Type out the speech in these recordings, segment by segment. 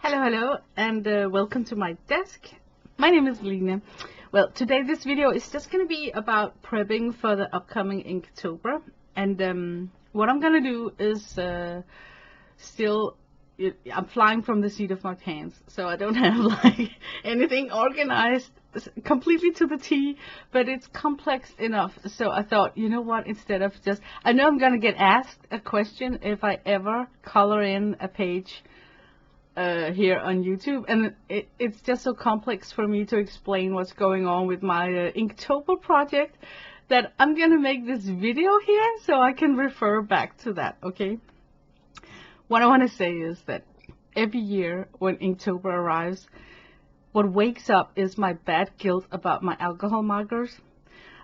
Hello, and welcome to my desk. My name is Line. Well, today this video is just going to be about prepping for the upcoming Inktober. And what I'm going to do is I'm flying from the seat of my pants, so I don't have like anything organized completely to the T, but it's complex enough. So I thought, you know what, instead of I know I'm going to get asked a question if I ever color in a page here on YouTube, and it's just so complex for me to explain what's going on with my Inktober project that I'm gonna make this video here so I can refer back to that. Okay, what I want to say is that every year when Inktober arrives, what wakes up is my bad guilt about my alcohol markers.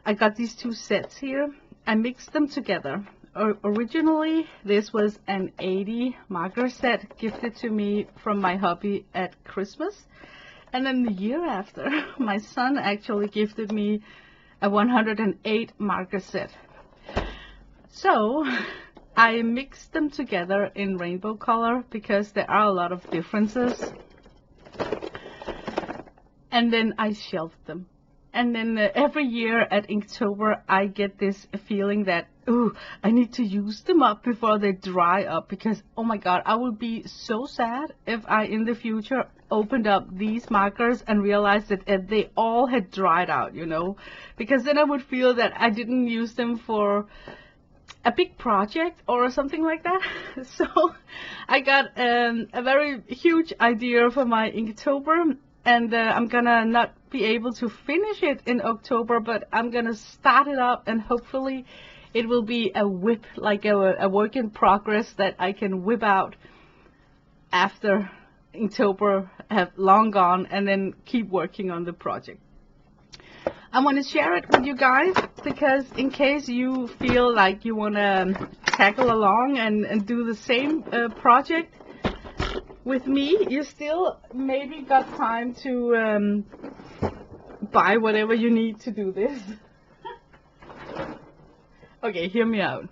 I got these two sets here. I mixed them together. Originally, this was an 80 marker set gifted to me from my hubby at Christmas. And then the year after, my son actually gifted me a 108 marker set. So I mixed them together in rainbow color because there are a lot of differences. And then I shelved them. And then every year at Inktober, I get this feeling that, ooh, I need to use them up before they dry up, because, oh my God, I would be so sad if I, in the future, opened up these markers and realized that they all had dried out, you know, because then I would feel that I didn't use them for a big project or something like that. So I got a very huge idea for my Inktober. And I'm gonna not be able to finish it in October, but I'm gonna start it up, and hopefully it will be a whip, like a work in progress that I can whip out after Inktober have long gone, and then keep working on the project. I want to share it with you guys because in case you feel like you want to tackle along and do the same project with me, you still maybe got time to buy whatever you need to do this. Okay, hear me out.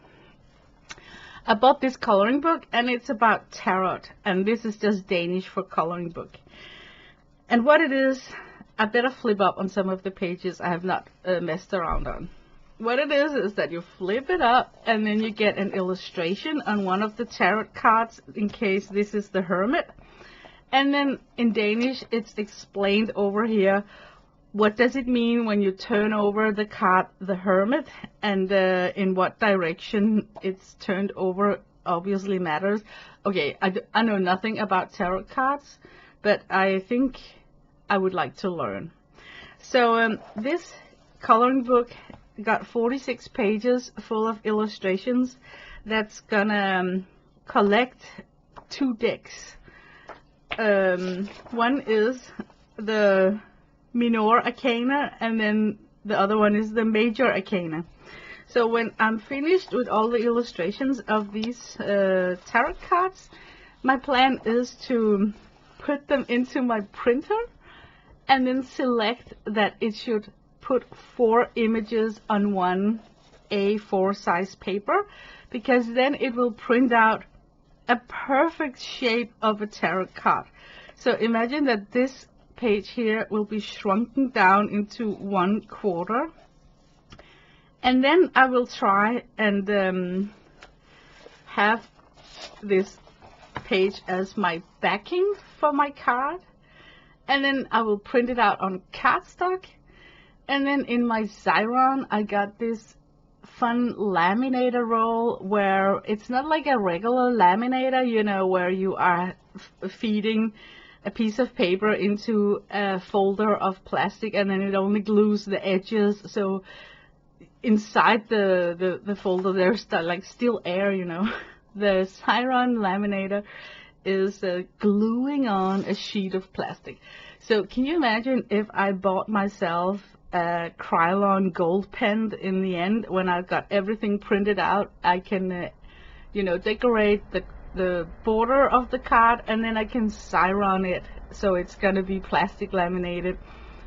I bought this coloring book, and it's about tarot, and this is just Danish for coloring book. And what it is, I better flip up on some of the pages I have not messed around on. What it is that you flip it up, and then you get an illustration on one of the tarot cards, in case this is the Hermit. And then in Danish, it's explained over here, what does it mean when you turn over the card, the Hermit, and in what direction it's turned over obviously matters. Okay, I know nothing about tarot cards, but I think I would like to learn. So this coloring book got 46 pages full of illustrations. That's gonna collect 2 decks. One is the minor arcana, and then the other one is the major arcana. So when I'm finished with all the illustrations of these tarot cards, my plan is to put them into my printer and then select that it should put 4 images on one A4 size paper, because then it will print out a perfect shape of a tarot card. So imagine that this page here will be shrunken down into 1/4, and then I will try and have this page as my backing for my card, and then I will print it out on cardstock. And then in my Xyron, I got this fun laminator roll where it's not like a regular laminator, you know, where you are feeding a piece of paper into a folder of plastic and then it only glues the edges. So inside the folder there's like still air, you know. The Xyron laminator is gluing on a sheet of plastic. So can you imagine if I bought myself a Krylon gold pen in the end? When I've got everything printed out, I can you know, decorate the border of the card, and then I can Xyron it so it's gonna be plastic laminated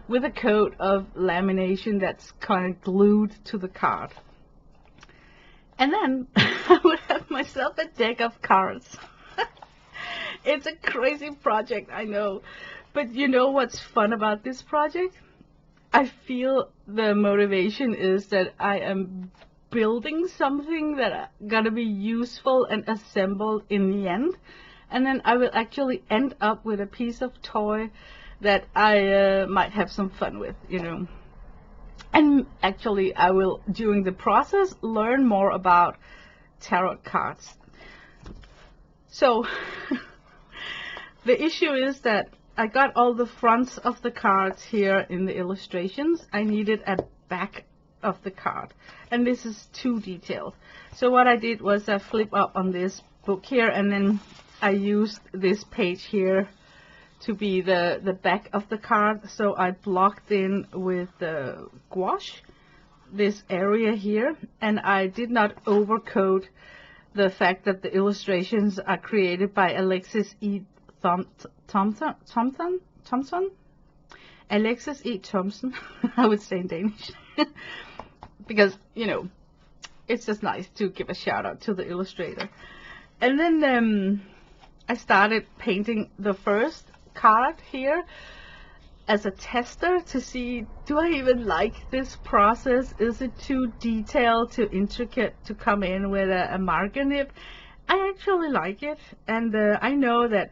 with a coat of lamination that's kind of glued to the card. And then I would have myself a deck of cards. It's a crazy project, I know. But you know what's fun about this project? I feel the motivation is that I am building something that gonna be useful and assembled in the end. And then I will actually end up with a piece of toy that I might have some fun with, you know. And actually I will, during the process, learn more about tarot cards. So the issue is that I got all the fronts of the cards here in the illustrations. I needed a back of the card, and this is too detailed. So what I did was I flip up on this book here, and then I used this page here to be the back of the card. So I blocked in with the gouache this area here, and I did not overcoat the fact that the illustrations are created by Alexis E. Thompson? Alexis E. Thompson, I would say in Danish. Because, you know, it's just nice to give a shout out to the illustrator. And then I started painting the first card here as a tester to see, do I even like this process? Is it too detailed, too intricate to come in with a marker nib? I actually like it, and I know that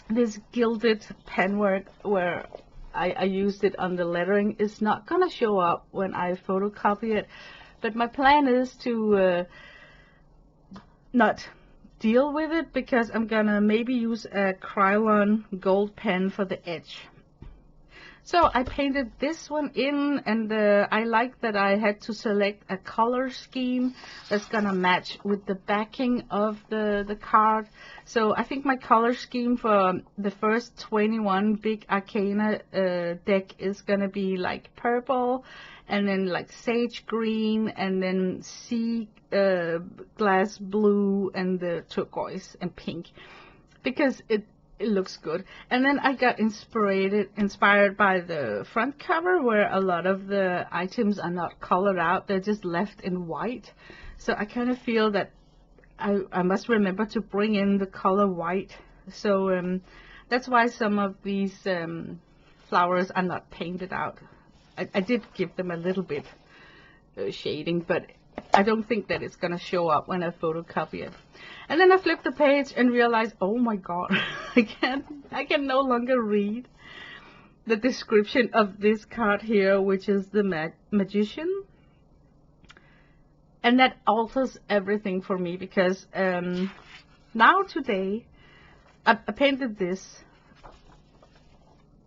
this gilded penwork where I used it on the lettering is not gonna show up when I photocopy it, but my plan is to not deal with it, because I'm gonna maybe use a Krylon gold pen for the edge. So I painted this one in, and I like that I had to select a color scheme that's gonna match with the backing of the card. So I think my color scheme for the first 21 big arcana deck is gonna be like purple, and then like sage green, and then sea glass blue, and the turquoise and pink, because it looks good. And then I got inspired by the front cover, where a lot of the items are not colored out, they're just left in white. So I kind of feel that I must remember to bring in the color white. So that's why some of these flowers are not painted out. I did give them a little bit shading, but I don't think that it's gonna show up when I photocopy it. And then I flipped the page and realized, oh my god, I can no longer read the description of this card here, which is the Magician. And that alters everything for me, because now today I painted this.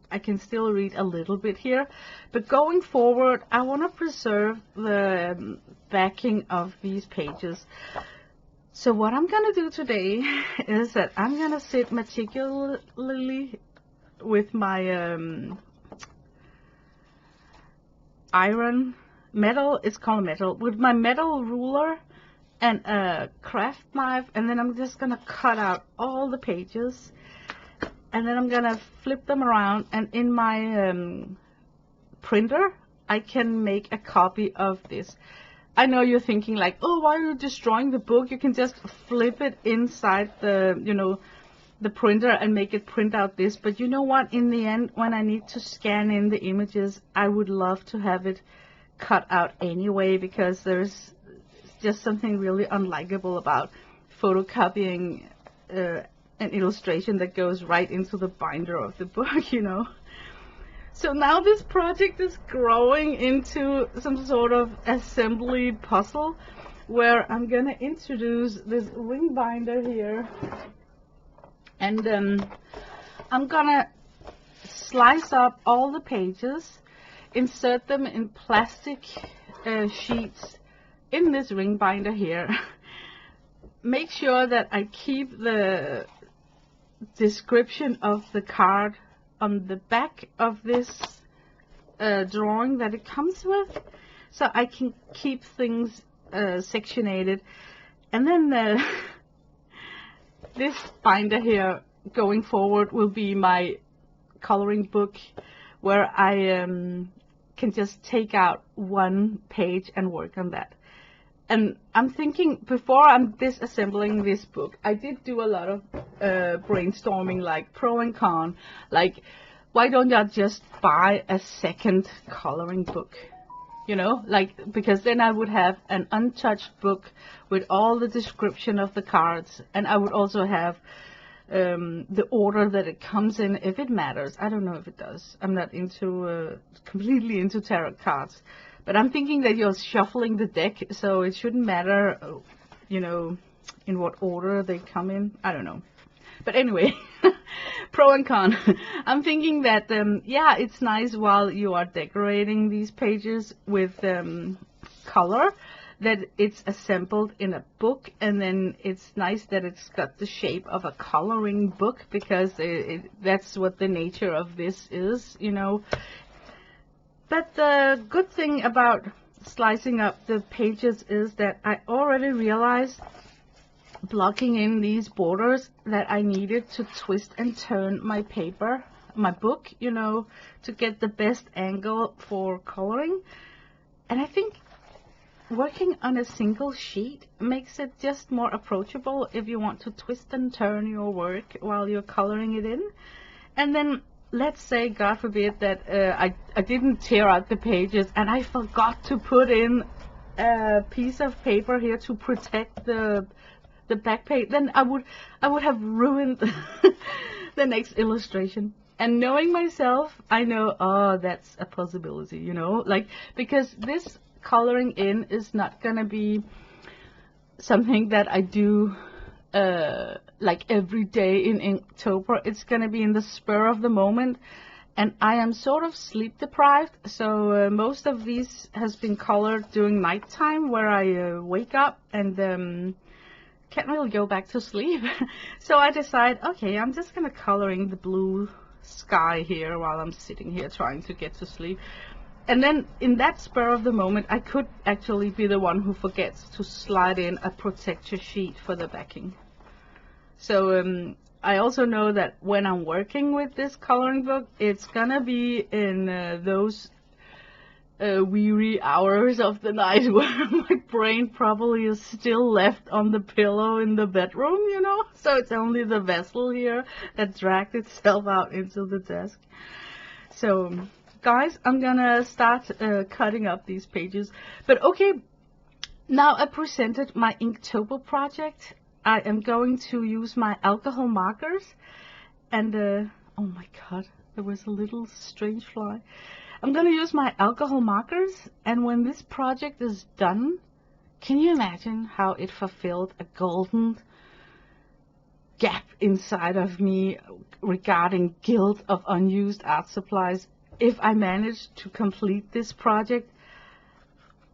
I can still read a little bit here, but going forward I want to preserve the backing of these pages. So what I'm gonna do today is that I'm gonna sit meticulously with my it's called metal, with my metal ruler and a craft knife, and then I'm just gonna cut out all the pages, and then I'm gonna flip them around, and in my printer I can make a copy of this. I know you're thinking like, oh, why are you destroying the book? You can just flip it inside the, you know, the printer and make it print out this. But you know what? In the end, when I need to scan in the images, I would love to have it cut out anyway, because there's just something really unlikable about photocopying an illustration that goes right into the binder of the book, you know. So now this project is growing into some sort of assembly puzzle, where I'm gonna introduce this ring binder here, and I'm gonna slice up all the pages, insert them in plastic sheets in this ring binder here. Make sure that I keep the description of the card on the back of this drawing that it comes with, so I can keep things sectionated. And then this binder here going forward will be my coloring book, where I can just take out one page and work on that. And I'm thinking, before I'm disassembling this book, I did do a lot of brainstorming, like pro and con. Like, why don't I just buy a second coloring book? You know, like, because then I would have an untouched book with all the description of the cards, and I would also have the order that it comes in, if it matters. I don't know if it does. I'm not completely into tarot cards. But I'm thinking that you're shuffling the deck, so it shouldn't matter, you know, in what order they come in. I don't know. But anyway, pro and con. I'm thinking that, yeah, it's nice while you are decorating these pages with color, that it's assembled in a book, and then it's nice that it's got the shape of a coloring book, because that's what the nature of this is, you know. But the good thing about slicing up the pages is that I already realized, blocking in these borders, that I needed to twist and turn my paper, my book, you know, to get the best angle for coloring. And I think working on a single sheet makes it just more approachable if you want to twist and turn your work while you're coloring it in. And then, let's say, God forbid, that I didn't tear out the pages and I forgot to put in a piece of paper here to protect the back page, then I would have ruined the next illustration. And knowing myself, I know, oh, that's a possibility, you know, like, because this coloring in is not gonna be something that I do like every day in Inktober. It's gonna be in the spur of the moment, and I am sort of sleep deprived, so most of these has been colored during nighttime, where I wake up and can't really go back to sleep. So I decide, okay, I'm just gonna coloring the blue sky here while I'm sitting here trying to get to sleep. And then in that spur of the moment, I could actually be the one who forgets to slide in a protector sheet for the backing. So I also know that when I'm working with this coloring book, it's gonna be in those weary hours of the night where my brain probably is still left on the pillow in the bedroom, you know? So it's only the vessel here that dragged itself out into the desk. So, guys, I'm gonna start cutting up these pages. But okay, now I presented my Inktober project. I am going to use my alcohol markers, and oh my god, there was a little strange fly. I'm gonna use my alcohol markers, and when this project is done, can you imagine how it fulfilled a golden gap inside of me regarding guilt of unused art supplies? If I manage to complete this project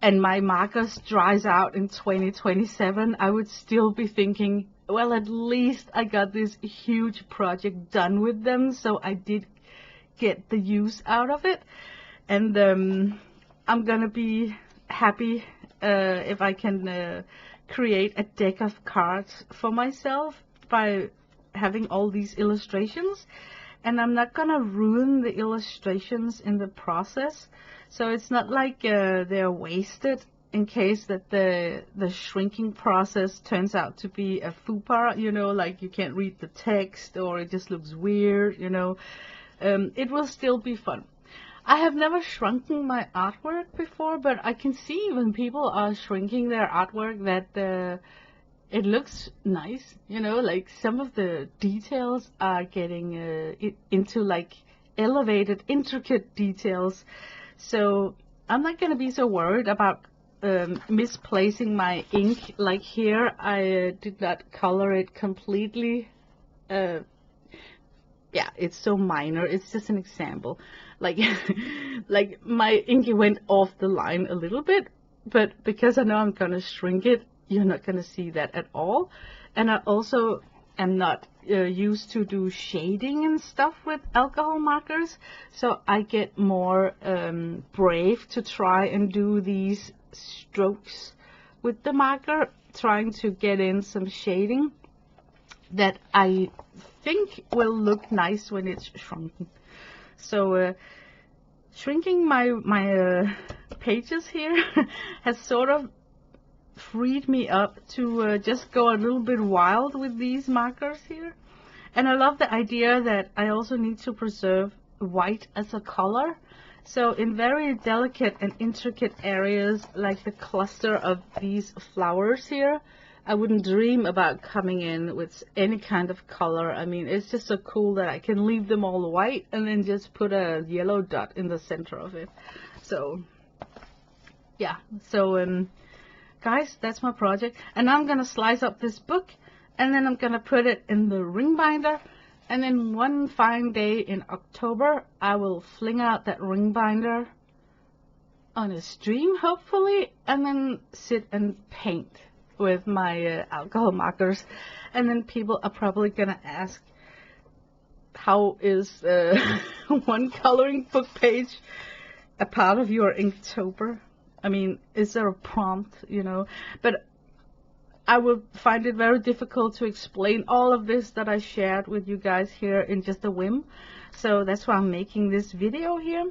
and my markers dries out in 2027, I would still be thinking, well, at least I got this huge project done with them, so I did get the use out of it. And I'm gonna be happy if I can create a deck of cards for myself by having all these illustrations. And I'm not gonna ruin the illustrations in the process, so it's not like they're wasted in case that the shrinking process turns out to be a fupa, you know, like you can't read the text or it just looks weird, you know. It will still be fun. I have never shrunken my artwork before, but I can see when people are shrinking their artwork that it looks nice, you know, like some of the details are getting into like elevated, intricate details. So I'm not going to be so worried about misplacing my ink. Like here, I did not color it completely. Yeah, it's so minor. It's just an example. Like, like my ink went off the line a little bit, but because I know I'm going to shrink it, you're not going to see that at all. And I also am not used to do shading and stuff with alcohol markers, so I get more brave to try and do these strokes with the marker, trying to get in some shading that I think will look nice when it's shrunken. So shrinking my pages here has sort of freed me up to just go a little bit wild with these markers here. And I love the idea that I also need to preserve white as a color. So in very delicate and intricate areas, like the cluster of these flowers here, I wouldn't dream about coming in with any kind of color. I mean, it's just so cool that I can leave them all white and then just put a yellow dot in the center of it. So, yeah. So, guys, that's my project. And I'm going to slice up this book, and then I'm going to put it in the ring binder. And then one fine day in October, I will fling out that ring binder on a stream, hopefully, and then sit and paint with my alcohol markers. And then people are probably gonna ask, how is one coloring book page a part of your Inktober? I mean, is there a prompt, you know? But I would find it very difficult to explain all of this that I shared with you guys here in just a whim. So that's why I'm making this video here.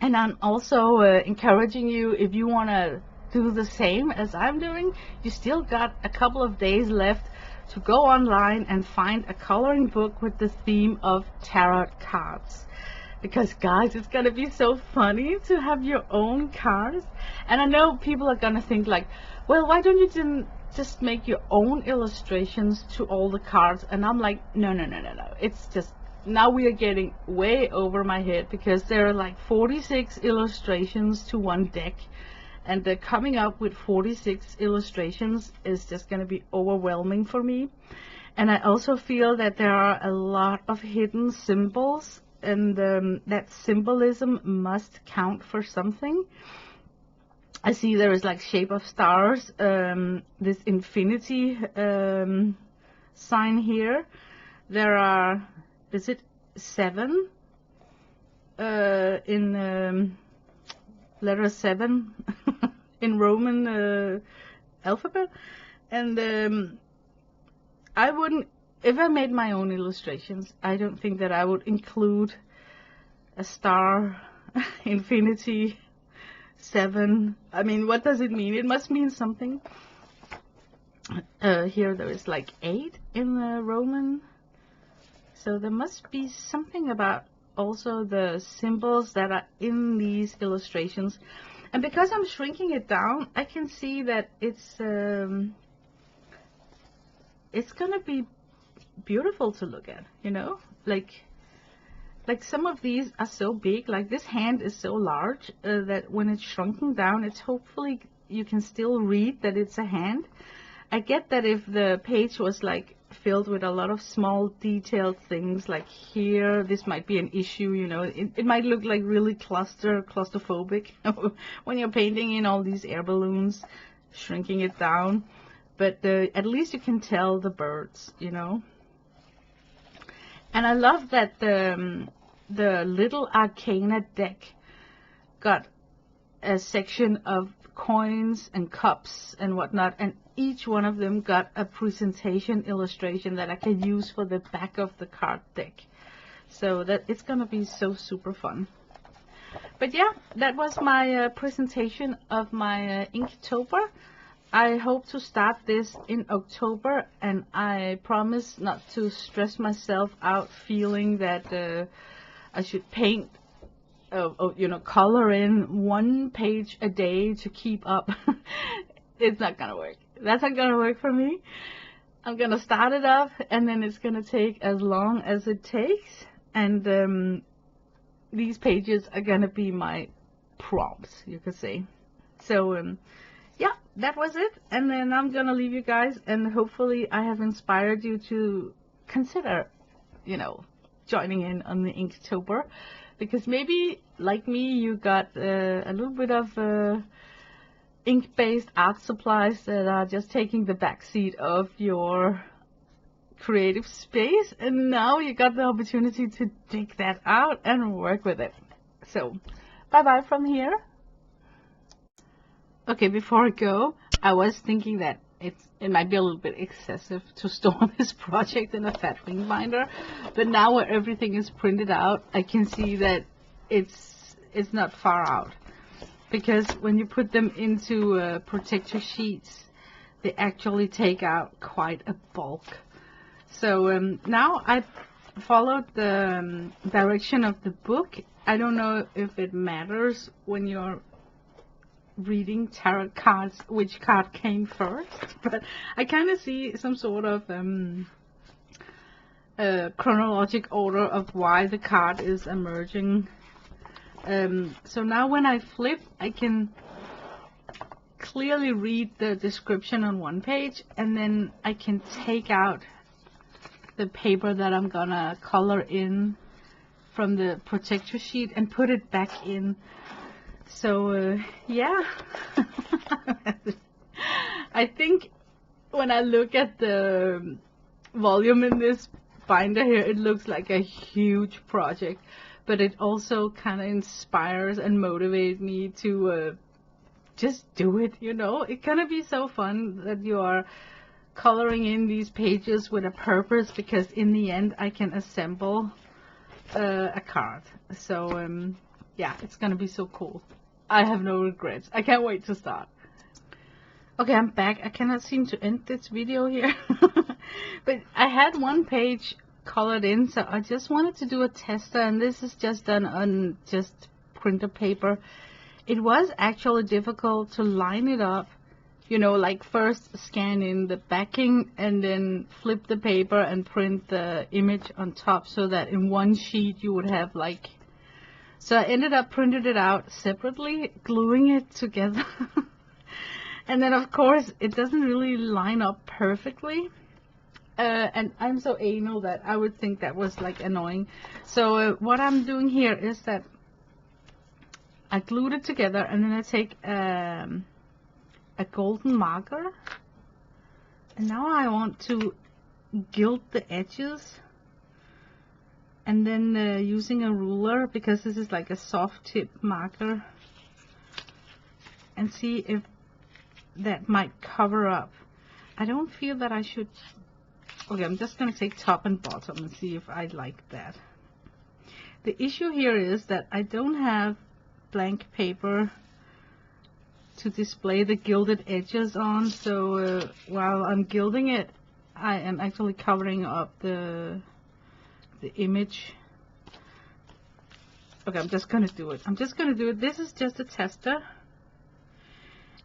And I'm also encouraging you, if you want to do the same as I'm doing, you still got a couple of days left to go online and find a coloring book with the theme of tarot cards. Because guys, it's gonna be so funny to have your own cards. And I know people are gonna think like, well, why don't you just make your own illustrations to all the cards? And I'm like, no. It's just, now we are getting way over my head, because there are like 46 illustrations to one deck. And coming up with 46 illustrations is just going to be overwhelming for me. And I also feel that there are a lot of hidden symbols, and that symbolism must count for something. I see there is like shape of stars, this infinity sign here. There are, is it 7 in letter 7 in Roman alphabet. And I wouldn't, if I made my own illustrations, I don't think that I would include a star, infinity, 7. I mean, what does it mean? It must mean something. Here there is like 8 in the Roman, so there must be something about also the symbols that are in these illustrations. And because I'm shrinking it down, I can see that it's gonna be beautiful to look at, you know, like some of these are so big, like this hand is so large that when it's shrunken down, it's hopefully you can still read that it's a hand. I get that if the page was like filled with a lot of small detailed things, like here, this might be an issue, you know, it might look like really claustrophobic when you're painting in all these air balloons, shrinking it down. But at least you can tell the birds, you know. And I love that the little Arcana deck got a section of coins and cups and whatnot, and each one of them got a presentation illustration that I can use for the back of the card deck. So that it's gonna be so super fun. But yeah, that was my presentation of my Inktober. I hope to start this in October, and I promise not to stress myself out feeling that I should paint, you know, color in 1 page a day to keep up. It's not gonna work. That's not gonna work for me. I'm gonna start it up, and then it's gonna take as long as it takes, and these pages are gonna be my prompts, you could say. So yeah, that was it. And then I'm gonna leave you guys, and hopefully I have inspired you to consider, you know, joining in on the Inktober, because maybe like me you got a little bit of ink-based art supplies that are just taking the backseat of your creative space, and now you got the opportunity to dig that out and work with it. So bye bye from here. Okay, before I go, I was thinking that it might be a little bit excessive to store this project in a fat ring binder, but now where everything is printed out, I can see that it's not far out. because when you put them into protector sheets, they actually take out quite a bulk. So now I followed the direction of the book. I don't know if it matters when you're reading tarot cards which card came first, but I kind of see some sort of chronologic order of why the card is emerging. So now when I flip, I can clearly read the description on one page, and then I can take out the paper that I'm gonna color in from the protector sheet and put it back in. So yeah. I think when I look at the volume in this binder here, it looks like a huge project, but it also kind of inspires and motivates me to just do it, you know. It's gonna be so fun that you are coloring in these pages with a purpose, because in the end I can assemble a card. So yeah, it's gonna be so cool. I have no regrets. I can't wait to start. Okay, I'm back. I cannot seem to end this video here. But I had one page colored in, so I just wanted to do a tester, and this is just done on just printer paper. It was actually difficult to line it up, you know, like first scan in the backing and then flip the paper and print the image on top, so that in one sheet you would have like, so I ended up printed it out separately, gluing it together. And then of course it doesn't really line up perfectly, and I'm so anal that I would think that was like annoying. So what I'm doing here is that I glued it together, and then I take a golden marker, and now I want to gild the edges, and then using a ruler, because this is like a soft tip marker, and see if that might cover up. I don't feel that I should. Okay, I'm just gonna take top and bottom and see if I like that. The issue here is that I don't have blank paper to display the gilded edges on, so while I'm gilding it, I am actually covering up the image. Okay, I'm just gonna do it. This is just a tester.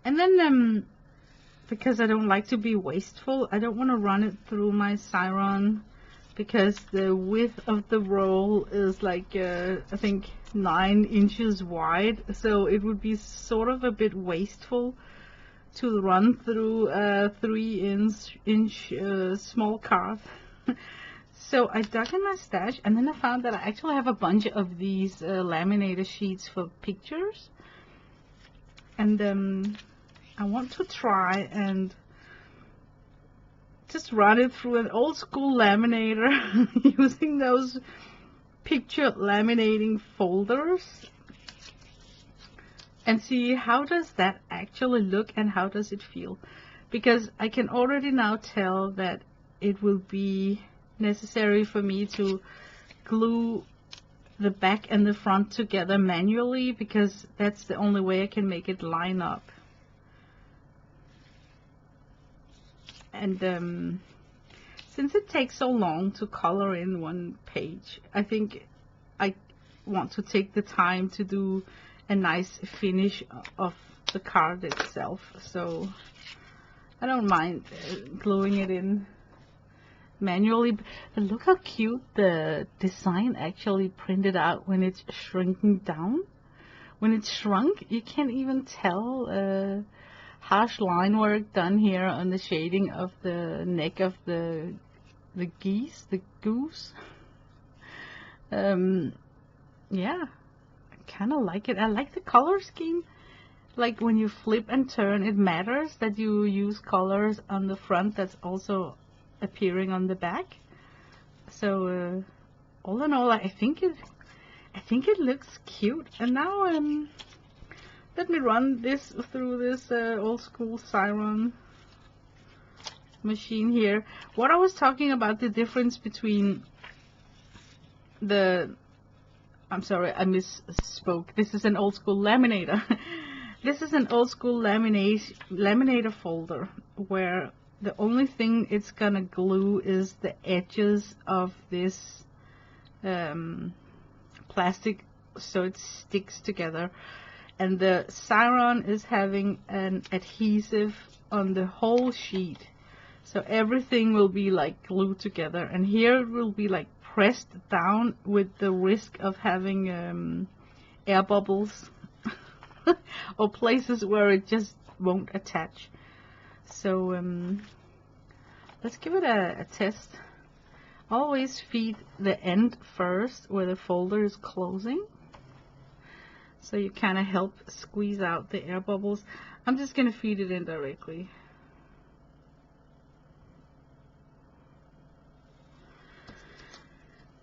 And then because I don't like to be wasteful, I don't want to run it through my Siron, because the width of the roll is like I think 9 inches wide, so it would be sort of a bit wasteful to run through a 3-inch small card. So I dug in my stash, and then I found that I actually have a bunch of these laminator sheets for pictures, and I want to try and just run it through an old school laminator using those picture laminating folders, and see how does that actually look and how does it feel, because I can already now tell that it will be necessary for me to glue the back and the front together manually, because that's the only way I can make it line up. And since it takes so long to color in one page, I think I want to take the time to do a nice finish of the card itself. So I don't mind gluing it in manually. But look how cute the design actually printed out when it's shrinking down. When it's shrunk, you can't even tell harsh line work done here on the shading of the neck of the goose. Yeah, I kind of like it. I like the color scheme. Like when you flip and turn, it matters that you use colors on the front that's also appearing on the back. So all in all, I think it looks cute. And now let me run this through this old school Siron machine here. What I was talking about, the difference between the, I'm sorry, I misspoke. This is an old school laminator. This is an old school laminator folder where the only thing it's gonna glue is the edges of this plastic so it sticks together, and the Siron is having an adhesive on the whole sheet, so everything will be like glued together, and here it will be like pressed down with the risk of having air bubbles or places where it just won't attach. So let's give it a test. Always feed the end first where the folder is closing, so you kind of help squeeze out the air bubbles. I'm just going to feed it in directly.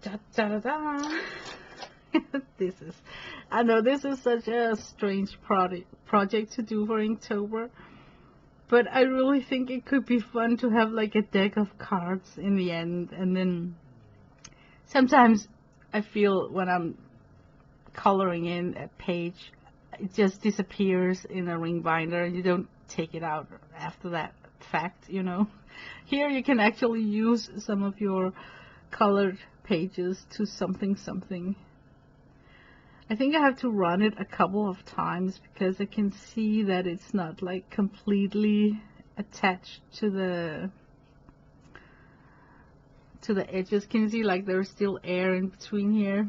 Da, da, da, da. I know this is such a strange project to do for Inktober, but I really think it could be fun to have like a deck of cards in the end. And then sometimes I feel when I'm coloring in a page, it just disappears in a ring binder and you don't take it out after that fact, you know. Here you can actually use some of your colored pages to something. I think I have to run it a couple of times because I can see that it's not like completely attached to the edges. Can you see like there's still air in between here?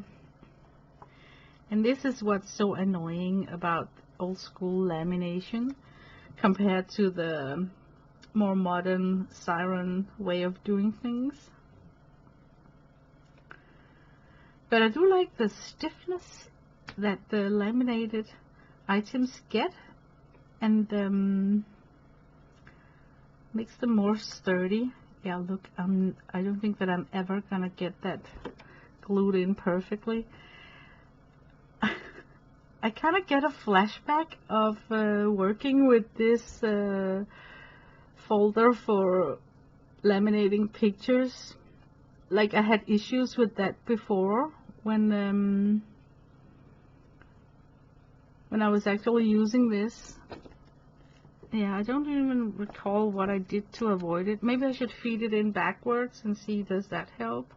And this is what's so annoying about old school lamination compared to the more modern Siron way of doing things. But I do like the stiffness that the laminated items get, and makes them more sturdy. Yeah, look, I don't think that I'm ever gonna get that glued in perfectly. I kind of get a flashback of working with this folder for laminating pictures. Like I had issues with that before when I was actually using this. Yeah, I don't even recall what I did to avoid it. Maybe I should feed it in backwards and see, does that help?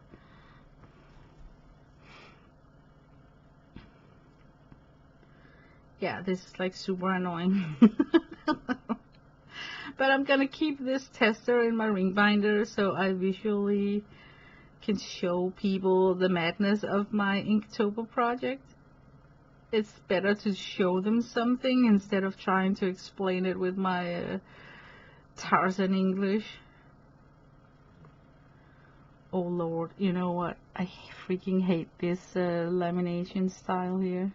Yeah, this is like super annoying. But I'm gonna keep this tester in my ring binder so I visually can show people the madness of my Inktober project. It's better to show them something instead of trying to explain it with my Tarzan English. Oh Lord, you know what? I freaking hate this lamination style here.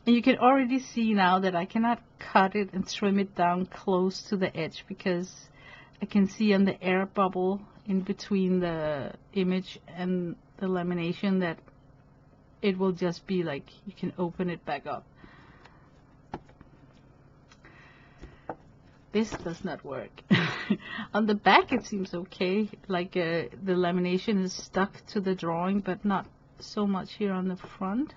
And you can already see now that I cannot cut it and trim it down close to the edge because I can see on the air bubble in between the image and the lamination that it will just be like you can open it back up. This does not work. On the back it seems okay, like the lamination is stuck to the drawing, but not so much here on the front.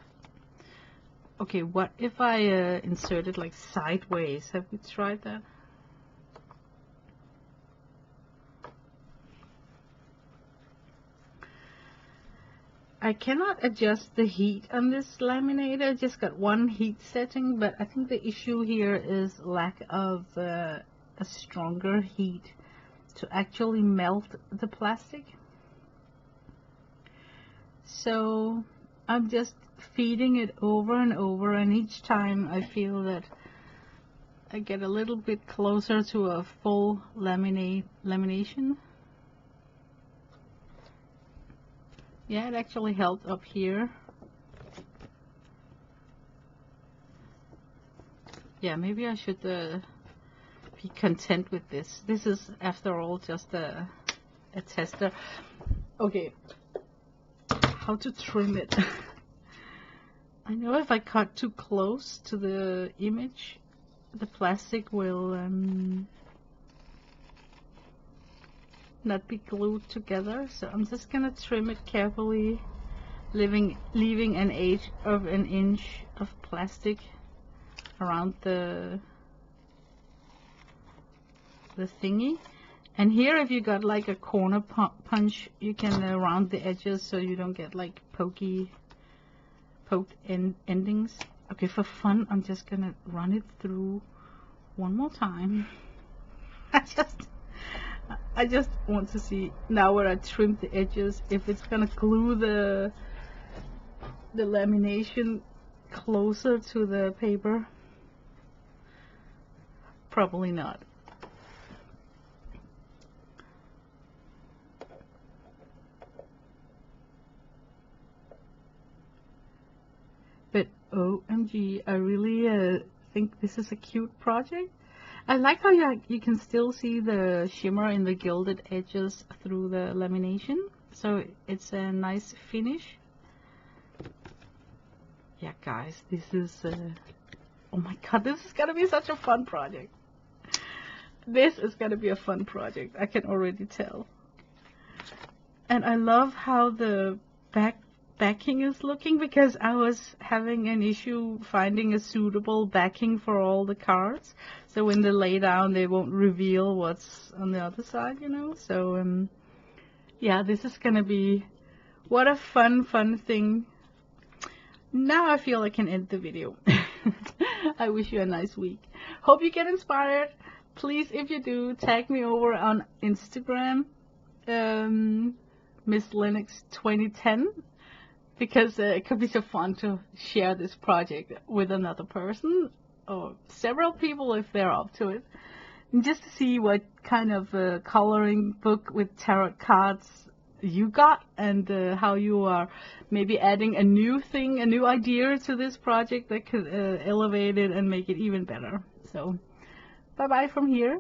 Okay, what if I insert it like sideways? Have we tried that? I cannot adjust the heat on this laminator. I just got one heat setting, but I think the issue here is lack of a stronger heat to actually melt the plastic. So I'm just feeding it over and over, and each time I feel that I get a little bit closer to a full lamination. Yeah, it actually helped up here. Yeah, maybe I should be content with this. This is, after all, just a tester. Okay, how to trim it? I know if I cut too close to the image, the plastic will not be glued together, so I'm just gonna trim it carefully leaving an edge of an inch of plastic around the thingy. And here, if you got like a corner punch, you can round the edges so you don't get like poked endings. Okay, for fun, I'm just gonna run it through one more time. I just want to see now where I trimmed the edges, if it's gonna glue the lamination closer to the paper. Probably not. But OMG, I really think this is a cute project. I like how you can still see the shimmer in the gilded edges through the lamination, so it's a nice finish. Yeah, guys, this is oh my god, this is gonna be such a fun project. This is gonna be a fun project, I can already tell. And I love how the backing is looking, because I was having an issue finding a suitable backing for all the cards, so when they lay down they won't reveal what's on the other side, you know. So yeah, this is gonna be, what a fun thing. Now I feel I can end the video. I wish you a nice week. Hope you get inspired. Please, if you do, tag me over on Instagram, Miss Linux 2010. Because it could be so fun to share this project with another person or several people if they're up to it, and just to see what kind of coloring book with tarot cards you got, and how you are maybe adding a new thing, a new idea to this project that could elevate it and make it even better. So bye bye from here.